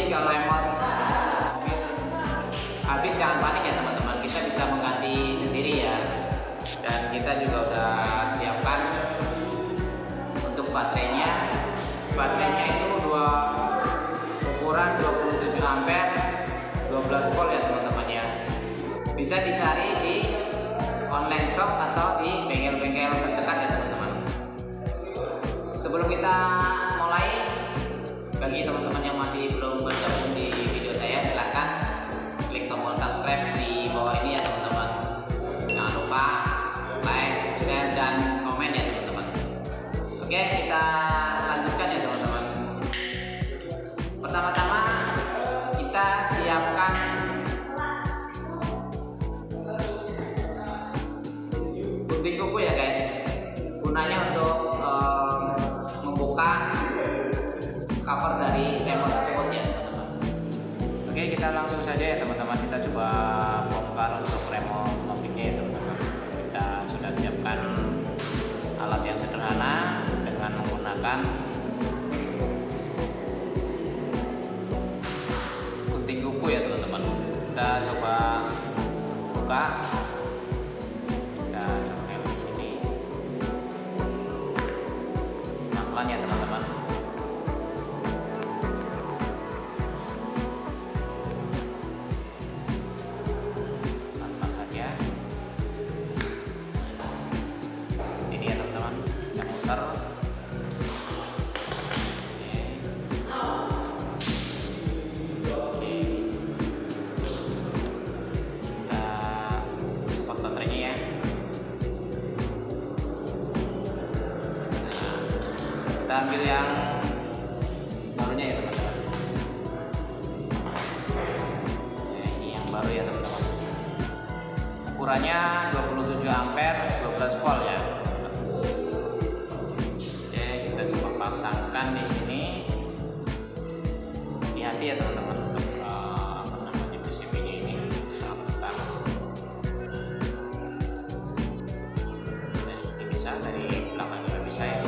Jadi kalau remote mobil habis jangan panik ya teman-teman, kita bisa mengganti sendiri ya. Dan kita juga udah siapkan untuk baterainya. Baterainya itu ukuran 27 ampere 12 volt ya teman-teman ya. Bisa dicari di online shop atau di bengkel-bengkel terdekat ya teman-teman. Sebelum kita mulai, bagi teman-teman yang masih belum bergabung di video saya, silahkan klik tombol subscribe di bawah ini ya teman-teman. Jangan lupa like, share, dan komen ya teman-teman. Oke, kita lanjutkan ya teman-teman. Pertama-tama kita siapkan gunting kuku ya guys. Gunanya untuk membuka cover dari remote tersebut ya teman-teman. Oke, kita langsung saja ya teman-teman, kita coba bongkar untuk remote mobilnya ya teman-teman. Kita sudah siapkan alat yang sederhana dengan menggunakan gunting kuku ya teman-teman. Kita coba buka. Kita coba di sini pelan-pelan ya teman-teman. Pelan-pelan saja. Ini ya teman-teman, kita muter. Kita ambil yang barunya ya teman-teman. Ini yang baru ya teman-teman. Ukurannya 27 ampere 12 volt ya. Oke, kita coba pasangkan di sini. Hati-hati ya teman-teman untuk PCB-nya ini. Dari sini bisa, dari belakang juga bisa ya.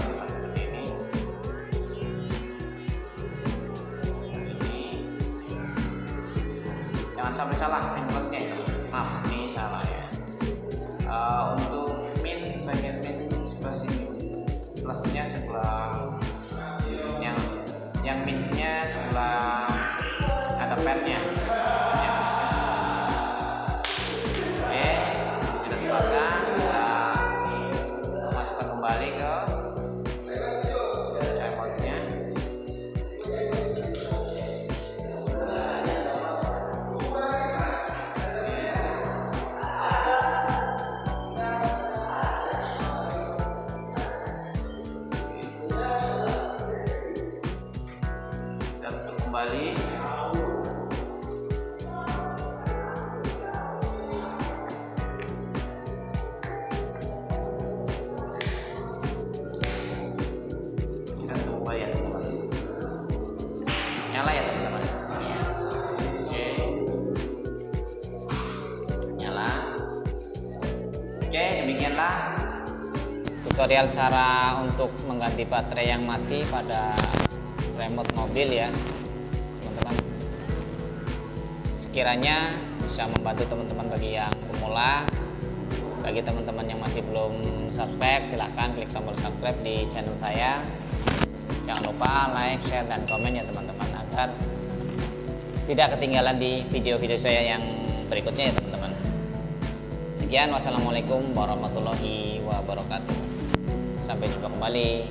Jangan sampai salah min plusnya ya. Maaf, ini salah ya. Untuk bagian min sebelah sini, plusnya sebelah yang minnya sebelah ada padnya. Yang plusnya sebelah sini. Oke, sudah dipasang, kita masukkan kembali ke remote-nya. Kembali kita coba ya teman-teman, nyala ya teman-teman. Oke, nyala. Oke, demikianlah tutorial cara untuk mengganti baterai yang mati pada remote mobil ya teman-teman. Sekiranya bisa membantu teman-teman bagi yang pemula. Bagi teman-teman yang masih belum subscribe, silahkan klik tombol subscribe di channel saya. Jangan lupa like, share, dan komen ya teman-teman, agar tidak ketinggalan di video-video saya yang berikutnya ya teman-teman. Sekian, wassalamualaikum warahmatullahi wabarakatuh. Sampai jumpa kembali.